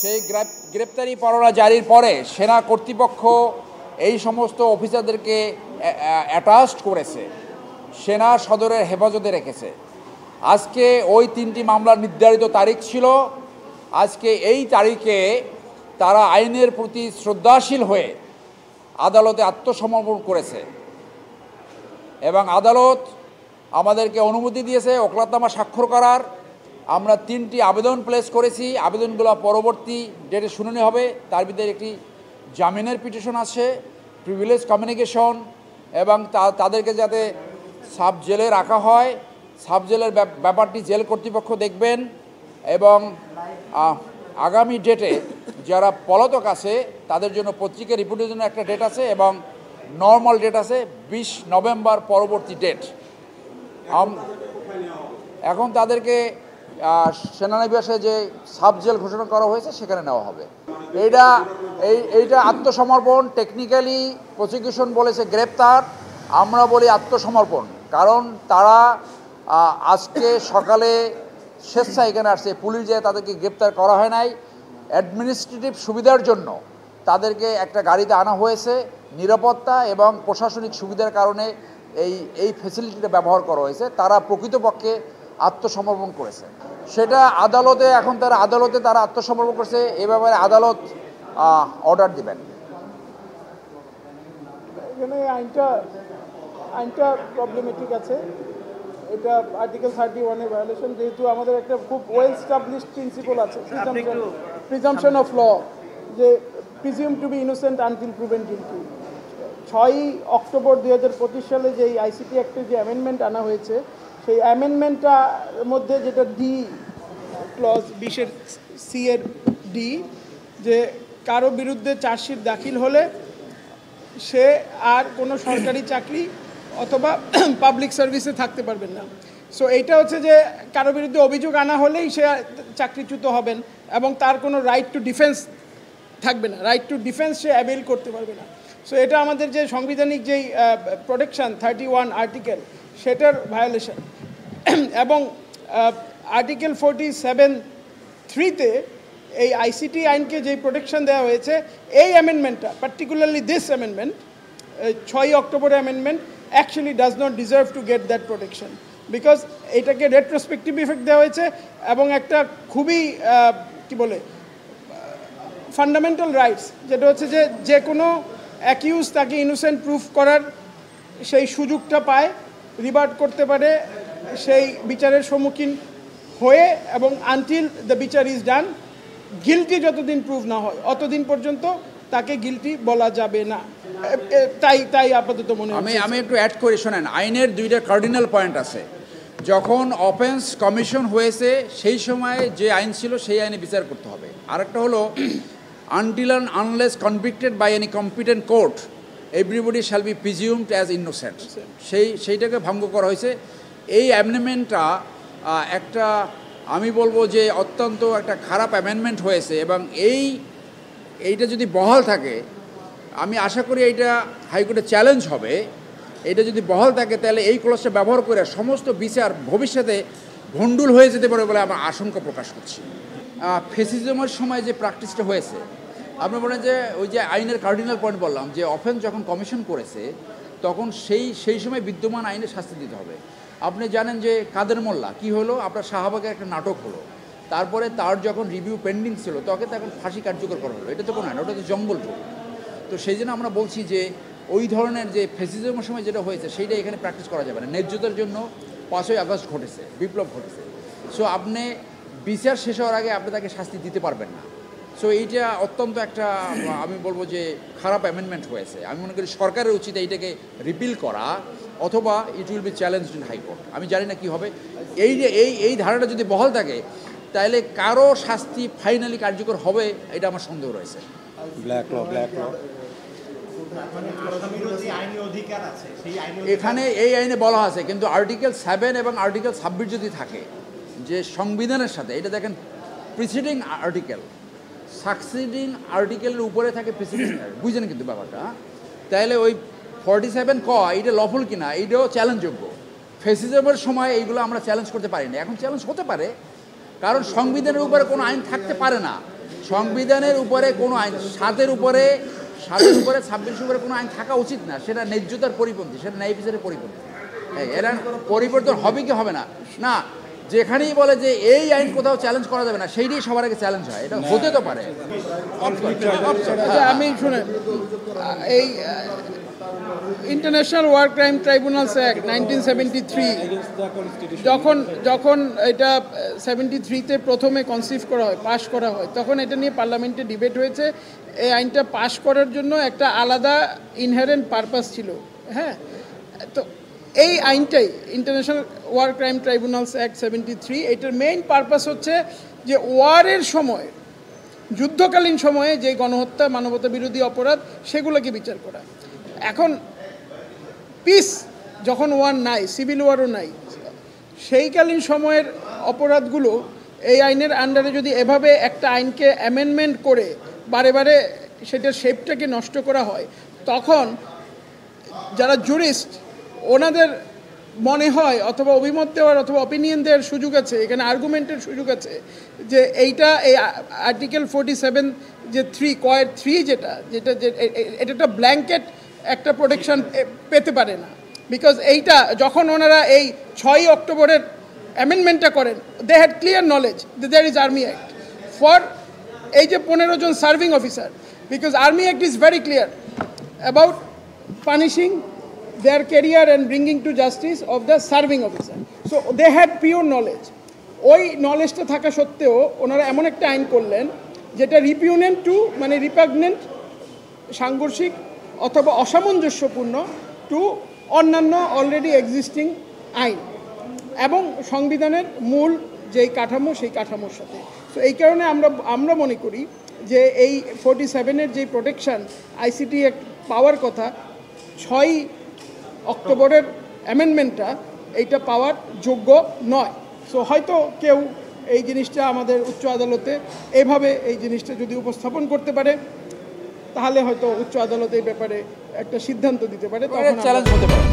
সেই গ্রেপ্তারি পরোয়ানা জারির পরে সেনা কর্তৃপক্ষ এই সমস্ত অফিসারদেরকে অ্যাটাচড করেছে, সেনা সদরের হেফাজতে রেখেছে। আজকে ওই 3টি মামলার নির্ধারিত তারিখ ছিল। আজকে এই তারিখে তারা আইনের প্রতি শ্রদ্ধাশীল হয়ে আদালতে আত্মসমর্পণ করেছে এবং আদালত আমাদেরকে অনুমতি দিয়েছে ওকলাতনামা স্বাক্ষর করার। আমরা 3টি আবেদন প্লেস করেছি। আবেদনগুলো পরবর্তী ডেটে শুনানি হবে। তার ভিতরে একটি জামিনের পিটিশন আছে, প্রিভিলেজ কমিউনিকেশন, এবং তাদেরকে যাতে সাব জেলে রাখা হয়, সাব জেলের ব্যাপারটি জেল কর্তৃপক্ষ দেখবেন। এবং আগামী ডেটে যারা পলাতক আছে তাদের জন্য পত্রিকা রিপোর্টের জন্য একটা ডেট আছে এবং নর্মাল ডেট আছে 20 নভেম্বর পরবর্তী ডেট। এখন তাদেরকে সেনানিবাসে যে সাব জেল ঘোষণা করা হয়েছে সেখানে নেওয়া হবে। এইটা আত্মসমর্পণ। টেকনিক্যালি প্রসিকিউশন বলেছে গ্রেপ্তার, আমরা বলি আত্মসমর্পণ। কারণ তারা আজকে সকালে স্বেচ্ছায় এখানে আসছে, পুলিশ যায় তাদেরকে গ্রেপ্তার করা হয় নাই। অ্যাডমিনিস্ট্রেটিভ সুবিধার জন্য তাদেরকে একটা গাড়িতে আনা হয়েছে। নিরাপত্তা এবং প্রশাসনিক সুবিধার কারণে এই ফ্যাসিলিটিটা ব্যবহার করা হয়েছে। তারা প্রকৃতপক্ষে আত্মসমর্পণ করেছে। সেটা আদালতে, এখন তারা আত্মসমর্পণ করেছে, এ ব্যাপারে আদালত অর্ডার দিবেন। এখানে আইনটা প্রবলেমেটিক আছে। এটা আর্টিকেল 31 এর ভায়োলেশন, যেহেতু আমাদের একটা খুব ওয়েল স্টাবলিশড প্রিন্সিপল আছে, প্রিজাম্পশন অফ ল, যে presume to be innocent until proven guilty. 6 October 2025 সালে যে আইসিটি অ্যাক্টের যে অ্যামেন্ডমেন্ট আনা হয়েছে, সেই অ্যামেন্ডমেন্টটার মধ্যে যেটা ডি ক্লজ 20 সি এর ডি, যে কারো বিরুদ্ধে চার্জশিট দাখিল হলে সে আর কোনো সরকারি চাকরি অথবা পাবলিক সার্ভিসে থাকতে পারবেন না। সো এইটা হচ্ছে যে কারো বিরুদ্ধে অভিযোগ আনা হলেই সে চাকরিচ্যুত হবেন এবং তার কোনো রাইট টু ডিফেন্স থাকবে না, রাইট টু ডিফেন্স সে অ্যাভেল করতে পারবে না। সো এটা আমাদের যে সাংবিধানিক যেই প্রোটেকশন 31 আর্টিকেল, সেটার ভায়োলেশন। এবং আর্টিকেল 47(3)তে এই আইসিটি আইনকে যেই প্রোটেকশন দেওয়া হয়েছে, এই অ্যামেন্ডমেন্টটা, particularly this amendment, 6 October amendment, actually does not deserve to get that protection, because এটাকে রেট্রোস্পেক্টিভ ইফেক্ট দেওয়া হয়েছে এবং একটা খুবই কি বলে ফান্ডামেন্টাল রাইটস, যেটা হচ্ছে যে কোনো অ্যাকিউজ তাকে ইনোসেন্ট প্রুফ করার সেই সুযোগটা পায়, রিভার্ট করতে পারে সেই বিচারের সম্মুখীন হয়ে, এবং আনটিল দ্য বিচার ইজ ডান, গিলটি যতদিন প্রুভ না হয় অতদিন পর্যন্ত তাকে গিলটি বলা যাবে না। তাই আপাতত মনে হয়। আমি একটু অ্যাড করে শোনেন। আইনের 2টা কার্ডিনাল পয়েন্ট আছে। যখন অফেন্স কমিশন হয়েছে সেই সময় যে আইন ছিল সেই আইনে বিচার করতে হবে। আরেকটা হলো until and unless convicted by any competent court everybody shall be presumed as innocent. সেইটাকে ভঙ্গ করা হয়েছে। এই অ্যামেন্ডমেন্টটা একটা, আমি বলবো যে অত্যন্ত একটা খারাপ অ্যামেন্ডমেন্ট হয়েছে এবং এইটা যদি বহাল থাকে, আমি আশা করি এইটা হাইকোর্টে চ্যালেঞ্জ হবে। এটা যদি বহাল থাকে তাহলে এই ক্লজটা ব্যবহার করে সমস্ত বিচার ভবিষ্যতে ভণ্ডুল হয়ে যেতে পারে বলে আমার আশঙ্কা প্রকাশ করছি। ফেসিজমের সময় যে প্র্যাকটিসটা হয়েছে, আপনি বলেন যে ওই যে আইনের কার্ডিনাল পয়েন্ট বললাম, যে অফেন্স যখন কমিশন করেছে তখন সেই সময় বিদ্যমান আইনে শাস্তি দিতে হবে। আপনি জানেন যে কাদের মোল্লা কী হলো, আপনার শাহবাগের একটা নাটক হলো, তারপরে তার যখন রিভিউ পেন্ডিং ছিল তখন ফাঁসি কার্যকর করা হলো। এটা তো কোনো আইন, ওটা তো জঙ্গল ঢুক। তো সেই জন্য আমরা বলছি যে ওই ধরনের যে ফেসিজমের সময় যেটা হয়েছে সেইটা এখানে প্র্যাকটিস করা যাবে না। ন্যায্যতার জন্য 5ই আগস্ট ঘটেছে, বিপ্লব ঘটেছে। সো আপনি বিচার শেষ হওয়ার আগে আপনি তাকে শাস্তি দিতে পারবেন না। সো এইটা অত্যন্ত একটা, আমি বলবো যে খারাপ অ্যামেন্ডমেন্ট হয়েছে। আমি মনে করি সরকারের উচিত এইটাকে রিপিল করা, অথবা it will be challenged in high court. আমি জানি না কী হবে। এই ধারাটা যদি বহাল থাকে তাহলে কারো শাস্তি ফাইনালি কার্যকর হবে, এটা আমার সন্দেহ রয়েছে। এখানে এই আইনে বলা আছে, কিন্তু আর্টিকেল 7 এবং আর্টিকেল 26 যদি থাকে যে সংবিধানের সাথে, এটা দেখেন প্রিসিডিং আর্টিকেল, সাকসিডিং আর্টিকেলের উপরে থাকে প্রিসিডিং, বুঝেন কিন্তু ব্যাপারটা। তাহলে ওই 47 ক এইটা লফুল কিনা এইটাও চ্যালেঞ্জযোগ্য। ফেসিজমের সময় এইগুলো আমরা চ্যালেঞ্জ করতে পারি না, এখন চ্যালেঞ্জ হতে পারে, কারণ সংবিধানের উপরে কোনো আইন থাকতে পারে না। সংবিধানের উপরে কোনো আইন, স্বাদের উপরে 26 উপরে কোনো আইন থাকা উচিত না, সেটা ন্যায্যতার পরিপন্থী, সেটা ন্যায় বিচারের পরিপন্থী। এরা পরিবর্তন হবে কি হবে না, না যেখানেই বলে যে এই আইন কোথাও চ্যালেঞ্জ করা যাবে না, সেইটাই সবার আগে চ্যালেঞ্জ হয়, এটা হতে তো পারে। আমি শুনে এই international war crime tribunals act 1973 যখন এটা 73-তে প্রথমে কনসিভ করা হয়, পাশ করা হয়, তখন এটা নিয়ে পার্লামেন্টে ডিবেট হয়েছে। এই আইনটা পাশ করার জন্য একটা আলাদা ইনহেরেন্ট পারপাস ছিল। হ্যাঁ, তো এই আইনটাই international war crime tribunals act 73, এটার মেইন পারপাস হচ্ছে যে ওয়ারের সময়, যুদ্ধকালীন সময়ে যে গণহত্যা, মানবতা বিরোধী অপরাধ, সেগুলোকে বিচার করা। এখন পিস যখন ওয়ার নাই, সিভিল ওয়ারও নাই, সেইকালীন সময়ের অপরাধগুলো এই আইনের আন্ডারে যদি এভাবে একটা আইনকে অ্যামেন্ডমেন্ট করে বারে বারে সেটার শেপটাকে নষ্ট করা হয়, তখন যারা জুরিস্ট ওনাদের মনে হয় অথবা অভিমত দেওয়ার অথবা অপিনিয়ন দেওয়ার সুযোগ আছে, এখানে আর্গুমেন্টের সুযোগ আছে যে এইটা এই আর্টিকেল 47 যে 3 যেটা এটা একটা ব্ল্যাঙ্কেট একটা প্রোটেকশন পেতে পারে না। বিকজ এইটা যখন ওনারা এই 6 অক্টোবরের অ্যামেন্ডমেন্টটা করেন, they had clear knowledge that there is army act for এই যে 15 জন serving officer, because army act is very clear about punishing their career and bringing to justice of the serving officer. So they had pure knowledge. ওই নলেজটা থাকা সত্ত্বেও ওনারা এমন একটা আইন করলেন যেটা রিপিউনেন্ট টু, মানে রিপাগনেন্ট, সাংঘর্ষিক অথবা অসামঞ্জস্যপূর্ণ টু অন্যান্য অলরেডি এক্সিস্টিং আইন এবং সংবিধানের মূল যেই কাঠামো, সেই কাঠামোর সাথে। তো এই কারণে আমরা মনে করি যে এই 47-এর যে প্রোটেকশন আইসিটি অ্যাক্ট পাওয়ার কথা, 6 অক্টোবরের অ্যামেন্ডমেন্টটা এইটা পাওয়ার যোগ্য নয়। সো হয়তো কেউ এই জিনিসটা আমাদের উচ্চ আদালতে এভাবে এই জিনিসটা যদি উপস্থাপন করতে পারে, তাহলে হয়তো উচ্চ আদালত এই ব্যাপারে একটা সিদ্ধান্ত দিতে পারে, তখন চ্যালেঞ্জ হতে পারে।